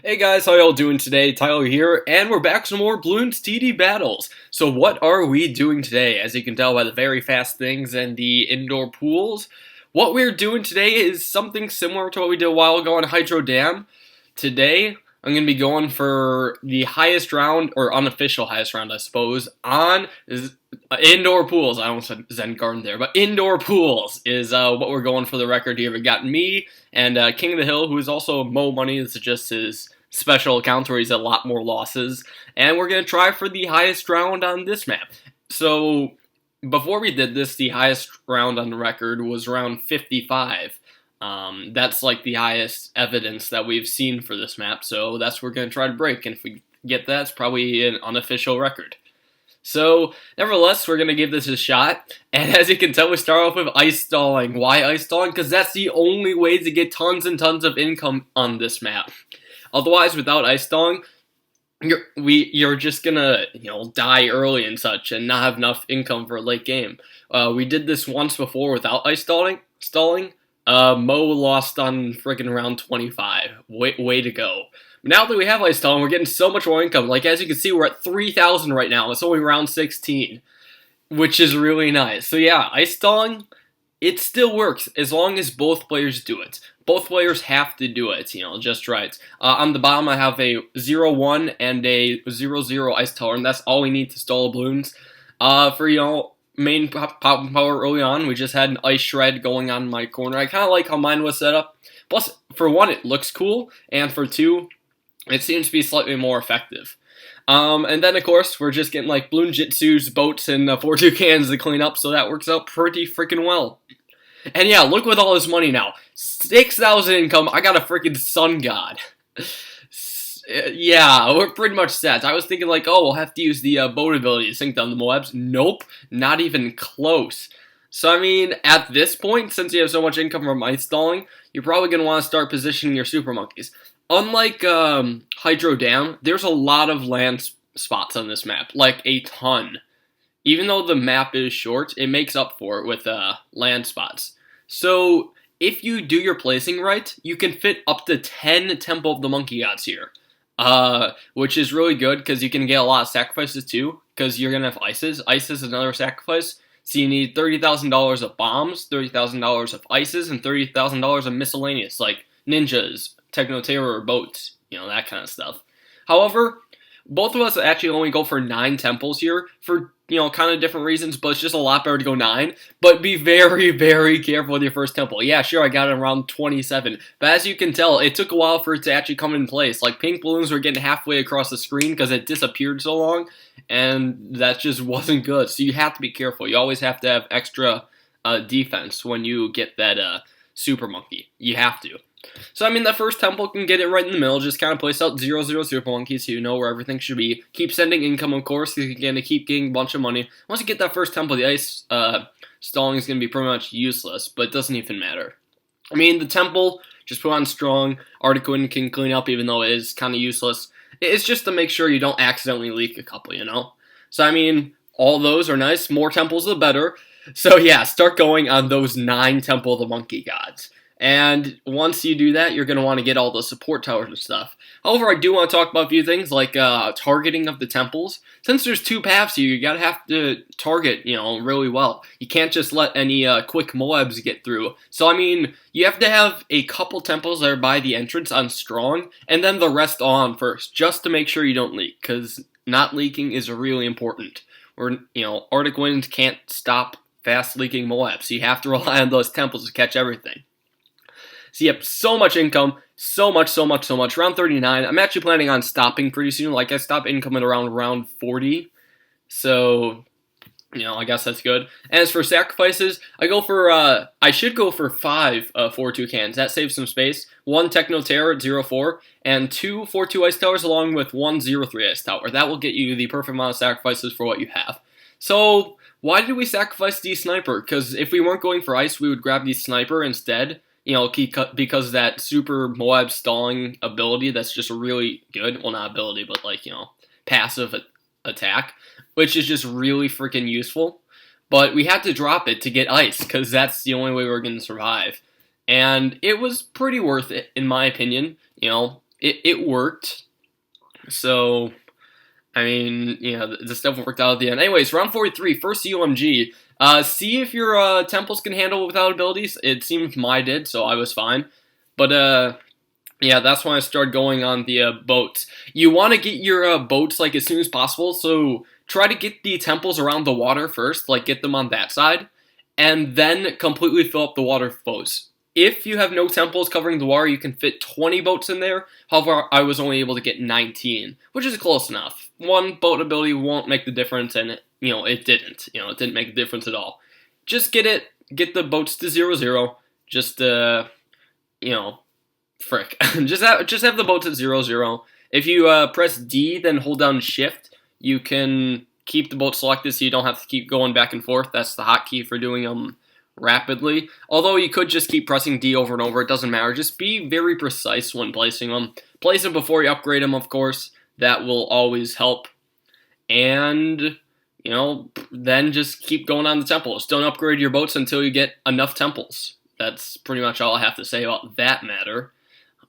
Hey guys, how y'all doing today? Tyler here, and we're back with some more Bloons TD battles. So what are we doing today? As you can tell by the very fast things and the indoor pools, what we're doing today is something similar to what we did a while ago on Hydro Dam. Today, I'm going to be going for the highest round, or unofficial highest round, I suppose, on indoor pools. I almost said Zen Garden there, but indoor pools is what we're going for the record here. We got me and King of the Hill, who is also Mo Money. This is just his special account where he's a lot more losses. And we're going to try for the highest round on this map. So, before we did this, the highest round on the record was round 55. That's like the highest evidence that we've seen for this map, so that's what we're going to try to break, and if we get that, it's probably an unofficial record. So, nevertheless, we're going to give this a shot, and as you can tell, we start off with ice stalling. Why ice stalling? Because that's the only way to get tons and tons of income on this map. Otherwise, without ice stalling, you're just gonna, die early and such, and not have enough income for a late game. We did this once before without ice stalling. Mo lost on friggin' round 25. Way to go. Now that we have ice stalling, we're getting so much more income. Like, as you can see, we're at 3,000 right now. It's only round 16, which is really nice. So yeah, ice stalling, it still works as long as both players do it. Both players have to do it, just right. On the bottom, I have a 0-1 and a 0-0 ice tower, and that's all we need to stall Bloons. For, main pop power early on, we just had an ice shred going on in my corner. I kind of like how mine was set up. Plus, for one, it looks cool, and for two, it seems to be slightly more effective. And then, of course, we're just getting, like, Bloon Jitsus, boats, and 4-2 cans to clean up, so that works out pretty freaking well. And yeah, look with all this money now. 6,000 income, I got a freaking sun god. Yeah, we're pretty much set. I was thinking like, oh, we'll have to use the boat ability to sink down the Moabs. Nope, not even close. So, I mean, at this point, since you have so much income from ice stalling, you're probably going to want to start positioning your super monkeys. Unlike Hydro Dam, there's a lot of land spots on this map, like a ton. Even though the map is short, it makes up for it with land spots. So, if you do your placing right, you can fit up to 10 Temple of the Monkey Gods here. Which is really good, because you can get a lot of sacrifices too, because you're going to have ices. Ice is another sacrifice, so you need $30,000 of bombs, $30,000 of ices, and $30,000 of miscellaneous, like ninjas, techno-terror, boats, that kind of stuff. However, both of us actually only go for 9 temples here, for, kind of different reasons, but it's just a lot better to go 9. But be very, very careful with your first temple. Yeah, sure, I got it around 27. But as you can tell, it took a while for it to actually come in place. Like, pink balloons were getting halfway across the screen because it disappeared so long, and that just wasn't good. So you have to be careful. You always have to have extra defense when you get that super monkey. You have to. So, I mean, the first temple can get it right in the middle. Just kind of place out 0-0 super monkeys so you know where everything should be. Keep sending income, of course, because you're going to keep getting a bunch of money. Once you get that first temple, the ice stalling is going to be pretty much useless, but it doesn't even matter. I mean, the temple, just put on strong. Arctic Wind can clean up, even though it is kind of useless. It's just to make sure you don't accidentally leak a couple, So, I mean, all those are nice. More temples, the better. So, yeah, start going on those 9 Temple of the Monkey Gods. And once you do that, you're going to want to get all the support towers and stuff. However, I do want to talk about a few things, like targeting of the temples. Since there's 2 paths here, you gotta have to target, really well. You can't just let any quick Moabs get through. So, I mean, you have to have a couple temples that are by the entrance on strong, and then the rest on first, just to make sure you don't leak, because not leaking is really important. Or, Arctic Winds can't stop fast leaking Moabs, so you have to rely on those temples to catch everything. So yep, so much income, so much. Round 39, I'm actually planning on stopping pretty soon. Like, I stop income at around round 40. So, I guess that's good. And as for sacrifices, I should go for 5 4-2 cans. That saves some space. 1 Techno Terror at 0-4, and 2 4-2 Ice Towers along with 1 0-3 Ice Tower. That will get you the perfect amount of sacrifices for what you have. So, why did we sacrifice the Sniper? Because if we weren't going for Ice, we would grab the Sniper instead. Because that super Moab stalling ability that's just really good. Well, not ability, but passive attack, which is just really freaking useful. But we had to drop it to get ice, because that's the only way we're going to survive. And it was pretty worth it, in my opinion. it worked. So, I mean, the stuff worked out at the end. Anyways, round 43, first UMG. See if your temples can handle without abilities. It seemed mine did, so I was fine. But yeah, that's when I started going on the boats. You want to get your boats like as soon as possible, so try to get the temples around the water first, like get them on that side, and then completely fill up the water boats. If you have no temples covering the water, you can fit 20 boats in there. However, I was only able to get 19, which is close enough. One boat ability won't make the difference, and it didn't. It didn't make a difference at all. Just get the boats to 0-0. Just frick. just have the boats at 0-0. If you press D, then hold down Shift, you can keep the boat selected so you don't have to keep going back and forth. That's the hotkey for doing them rapidly. Although you could just keep pressing D over and over, it doesn't matter. Just be very precise when placing them. Place them before you upgrade them, of course. That will always help. And, then just keep going on the temples. Don't upgrade your boats until you get enough temples. That's pretty much all I have to say about that matter.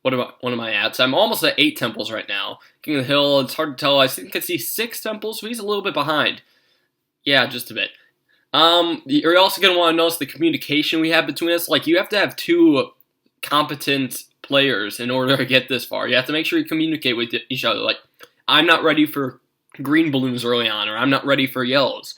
What am I at? So I'm almost at 8 temples right now. King of the Hill, it's hard to tell. I think I see 6 temples, so he's a little bit behind. Yeah, just a bit. You're also going to want to notice the communication we have between us. Like, you have to have 2 competent players in order to get this far. You have to make sure you communicate with each other. Like, I'm not ready for green balloons early on, or I'm not ready for yellows.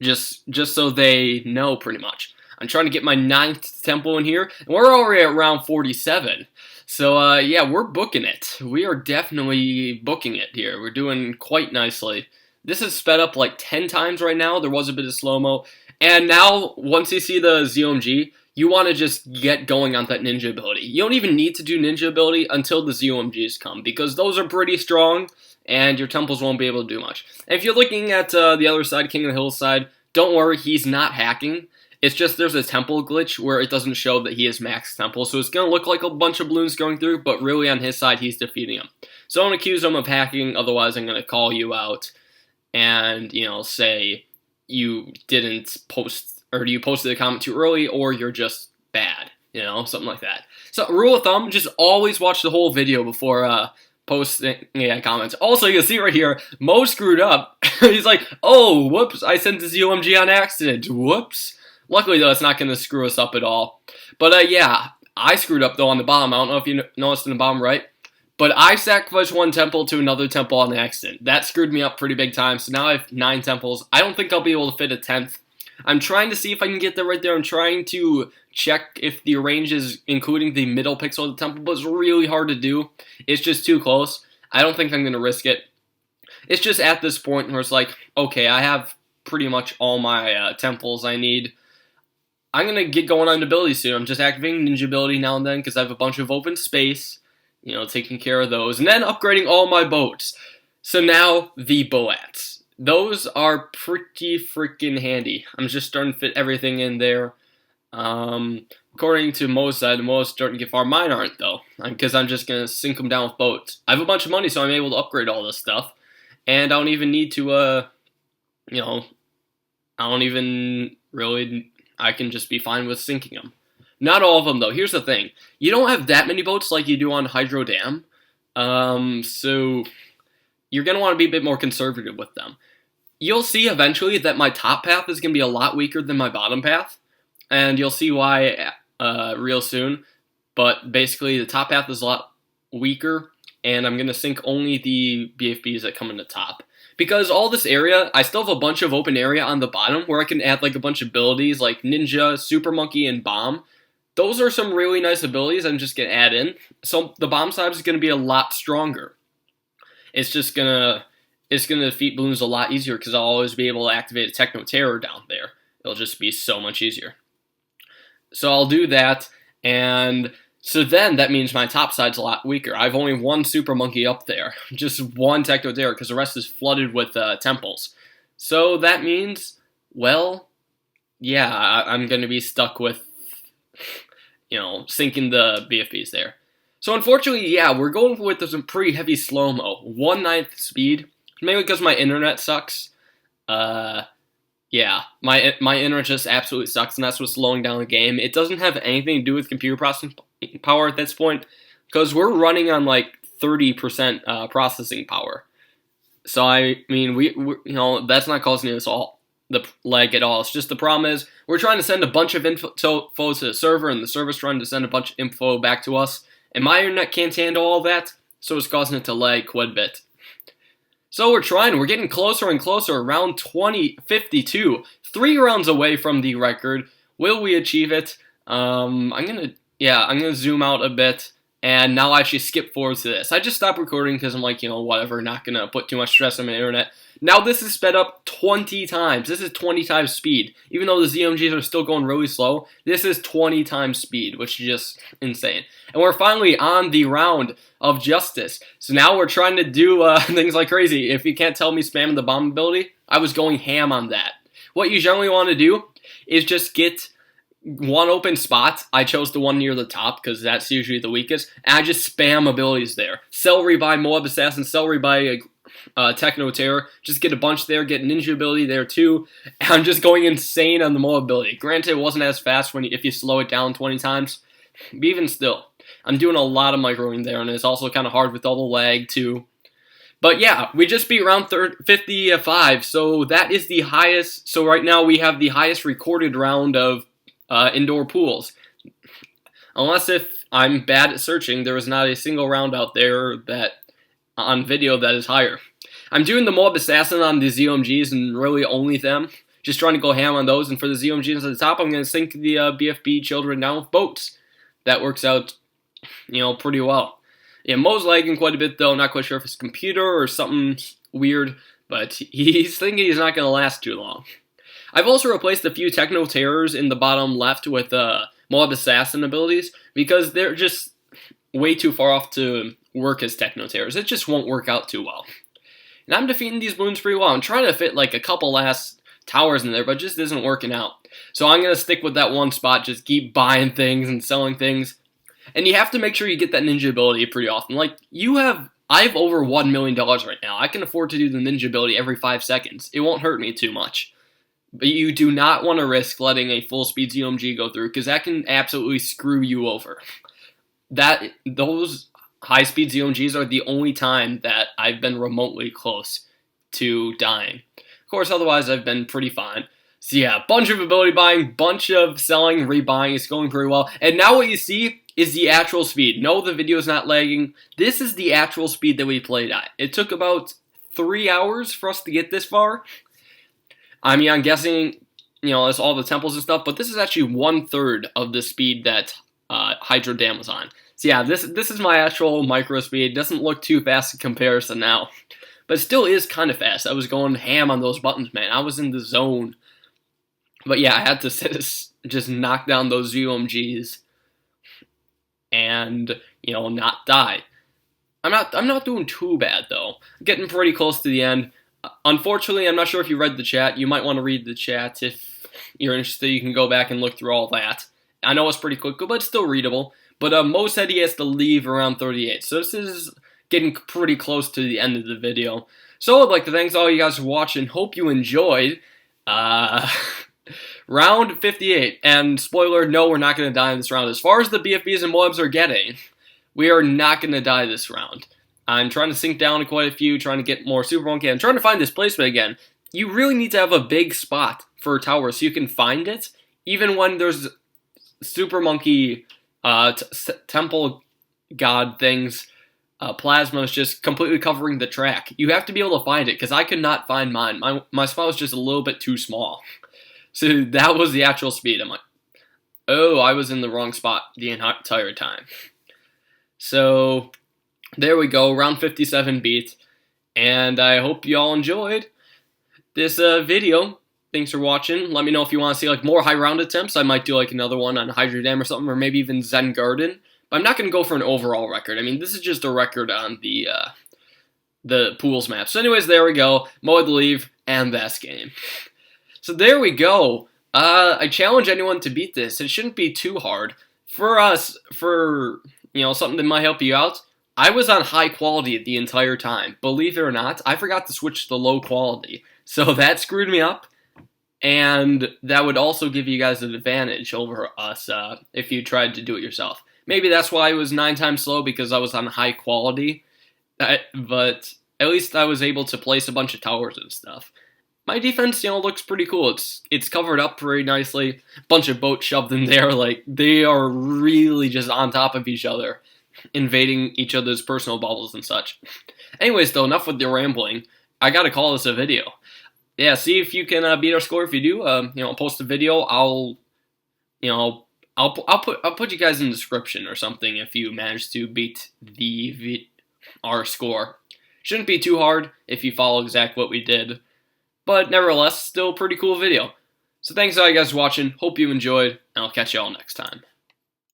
Just so they know, pretty much. I'm trying to get my 9th temple in here, and we're already at round 47. So, yeah, we're booking it. We are definitely booking it here. We're doing quite nicely. This is sped up like 10 times right now. There was a bit of slow-mo. And now, once you see the ZOMG, you want to just get going on that ninja ability. You don't even need to do ninja ability until the ZOMGs come, because those are pretty strong, and your temples won't be able to do much. And if you're looking at the other side, King of the Hill side, don't worry, he's not hacking. It's just there's a temple glitch where it doesn't show that he has max temple, so it's going to look like a bunch of balloons going through, but really on his side, he's defeating him. So don't accuse him of hacking, otherwise I'm going to call you out and, say you didn't post, or you posted a comment too early, or you're just bad, something like that. So rule of thumb, just always watch the whole video before posting comments. Also, you can see right here, Mo screwed up. He's like, oh, whoops, I sent the ZOMG on accident, whoops. Luckily, though, it's not going to screw us up at all. But, yeah, I screwed up, though, on the bottom. I don't know if you noticed in the bottom right. But I sacrificed one temple to another temple on accident. That screwed me up pretty big time. So now I have 9 temples. I don't think I'll be able to fit a 10th. I'm trying to see if I can get there right there. I'm trying to check if the range is including the middle pixel of the temple. But it's really hard to do. It's just too close. I don't think I'm going to risk it. It's just at this point where it's like, okay, I have pretty much all my temples I need. I'm going to get going on abilities soon. I'm just activating ninja ability now and then because I have a bunch of open space, taking care of those. And then upgrading all my boats. So now, the boats. Those are pretty freaking handy. I'm just starting to fit everything in there. According to Mo's side, Mo's starting to get far. Mine aren't, though, because I'm just going to sink them down with boats. I have a bunch of money, so I'm able to upgrade all this stuff. And I don't even need to, I don't even really... I can just be fine with sinking them. Not all of them, though. Here's the thing. You don't have that many boats like you do on Hydro Dam. So you're going to want to be a bit more conservative with them. You'll see eventually that my top path is going to be a lot weaker than my bottom path. And you'll see why real soon. But basically, the top path is a lot weaker. And I'm going to sink only the BFBs that come in the top. Because all this area, I still have a bunch of open area on the bottom where I can add like a bunch of abilities like Ninja, Super Monkey, and Bomb. Those are some really nice abilities I'm just going to add in. So the Bomb side is going to be a lot stronger. It's going to defeat Bloons a lot easier because I'll always be able to activate a Techno Terror down there. It'll just be so much easier. So I'll do that, and so then that means my top side's a lot weaker. I have only one Super Monkey up there. Just one Techno Terror, because the rest is flooded with temples. So that means, well, yeah, I'm going to be stuck with, sinking the BFBs there. So unfortunately, yeah, we're going with some pretty heavy slow-mo. 1/9 speed, mainly because my internet sucks. Yeah, my internet just absolutely sucks, and that's what's slowing down the game. It doesn't have anything to do with computer processing power at this point. because we're running on like 30% processing power. So I mean, we that's not causing us all the lag at all. It's just the problem is we're trying to send a bunch of info to the server, and the server's trying to send a bunch of info back to us, and my internet can't handle all that, so it's causing it to lag quite a bit. So we're getting closer and closer, round 52, 3 rounds away from the record. Will we achieve it? I'm gonna zoom out a bit, and now I actually skip forward to this. I just stopped recording because I'm like, whatever, not gonna put too much stress on my internet. Now this is sped up 20 times. This is 20 times speed. Even though the ZMGs are still going really slow, this is 20 times speed, which is just insane. And we're finally on the round of justice. So now we're trying to do things like crazy. If you can't tell me spamming the bomb ability, I was going ham on that. What you generally want to do is just get one open spot. I chose the one near the top because that's usually the weakest, and I just spam abilities there. Celery by Moab Assassin, Celery by Techno Terror. Just get a bunch there, get Ninja ability there too. And I'm just going insane on the Moab ability. Granted, it wasn't as fast if you slow it down 20 times, but even still, I'm doing a lot of microing there, and it's also kind of hard with all the lag too. But yeah, we just beat round 55, so that is the highest. So right now we have the highest recorded round of indoor pools. Unless if I'm bad at searching, there is not a single round out there that on video that is higher. I'm doing the Moab Assassin on the ZOMGs and really only them. Just trying to go ham on those. And for the ZOMGs at the top, I'm going to sink the BFB children down with boats. That works out, pretty well. Yeah, Mo's lagging quite a bit though. Not quite sure if it's computer or something weird, but he's thinking he's not going to last too long. I've also replaced a few Techno Terrors in the bottom left with Moab Assassin abilities because they're just way too far off to work as Techno Terrors. It just won't work out too well. And I'm defeating these Bloons pretty well. I'm trying to fit like a couple last towers in there, but it just isn't working out. So I'm going to stick with that one spot, just keep buying things and selling things. And you have to make sure you get that ninja ability pretty often. Like, I have over $1 million right now. I can afford to do the ninja ability every 5 seconds. It won't hurt me too much. But you do not want to risk letting a full speed ZOMG go through, because that can absolutely screw you over. Those high speed ZOMGs are the only time that I've been remotely close to dying. Of course, otherwise I've been pretty fine. So yeah, bunch of ability buying, bunch of selling, rebuying. It's going pretty well. And now what you see is the actual speed. No, the video is not lagging. This is the actual speed that we played at. It took about 3 hours for us to get this far. I mean, I'm guessing, it's all the temples and stuff, but this is actually 1/3 of the speed that Hydro Dam was on. So yeah, this is my actual micro speed. It doesn't look too fast in comparison now, but it still is kind of fast. I was going ham on those buttons, man. I was in the zone. But yeah, I had to just knock down those ZOMGs and, not die. I'm not doing too bad, though. I'm getting pretty close to the end. Unfortunately, I'm not sure if you read the chat. You might want to read the chat if you're interested. You can go back and look through all that. I know it's pretty quick, but it's still readable. But Mo said he has to leave around 38. So this is getting pretty close to the end of the video. So I'd like to thank all you guys for watching. Hope you enjoyed round 58. And spoiler, no, we're not going to die in this round. As far as the BFBs and Moabs are getting, we are not going to die this round. I'm trying to sink down to quite a few, trying to get more Super Monkey. I'm trying to find displacement again. You really need to have a big spot for a tower so you can find it, even when there's Super Monkey temple god things, plasmas just completely covering the track. You have to be able to find it, because I could not find mine. My spot was just a little bit too small. So that was the actual speed. I'm like, oh, I was in the wrong spot the entire time. So there we go, round 57 beat, and I hope you all enjoyed this video. Thanks for watching. Let me know if you want to see like more high round attempts. I might do like another one on Hydro Dam or something, or maybe even Zen Garden. But I'm not going to go for an overall record. I mean, this is just a record on the pools map. So anyways, there we go. Mo had to leave, and that's game. So there we go. I challenge anyone to beat this. It shouldn't be too hard. For us, something that might help you out, I was on high quality the entire time. Believe it or not, I forgot to switch to low quality. So that screwed me up. And that would also give you guys an advantage over us if you tried to do it yourself. Maybe that's why it was 9 times slow, because I was on high quality. But at least I was able to place a bunch of towers and stuff. My defense, looks pretty cool. It's covered up very nicely. Bunch of boats shoved in there. Like, they are really just on top of each other, invading each other's personal bubbles and such. Anyways, though, enough with the rambling. I gotta call this a video. Yeah, see if you can beat our score. If you do, post a video. I'll put you guys in the description or something if you manage to beat our score. Shouldn't be too hard if you follow exactly what we did. But nevertheless, still a pretty cool video. So thanks all you guys for watching. Hope you enjoyed, and I'll catch you all next time.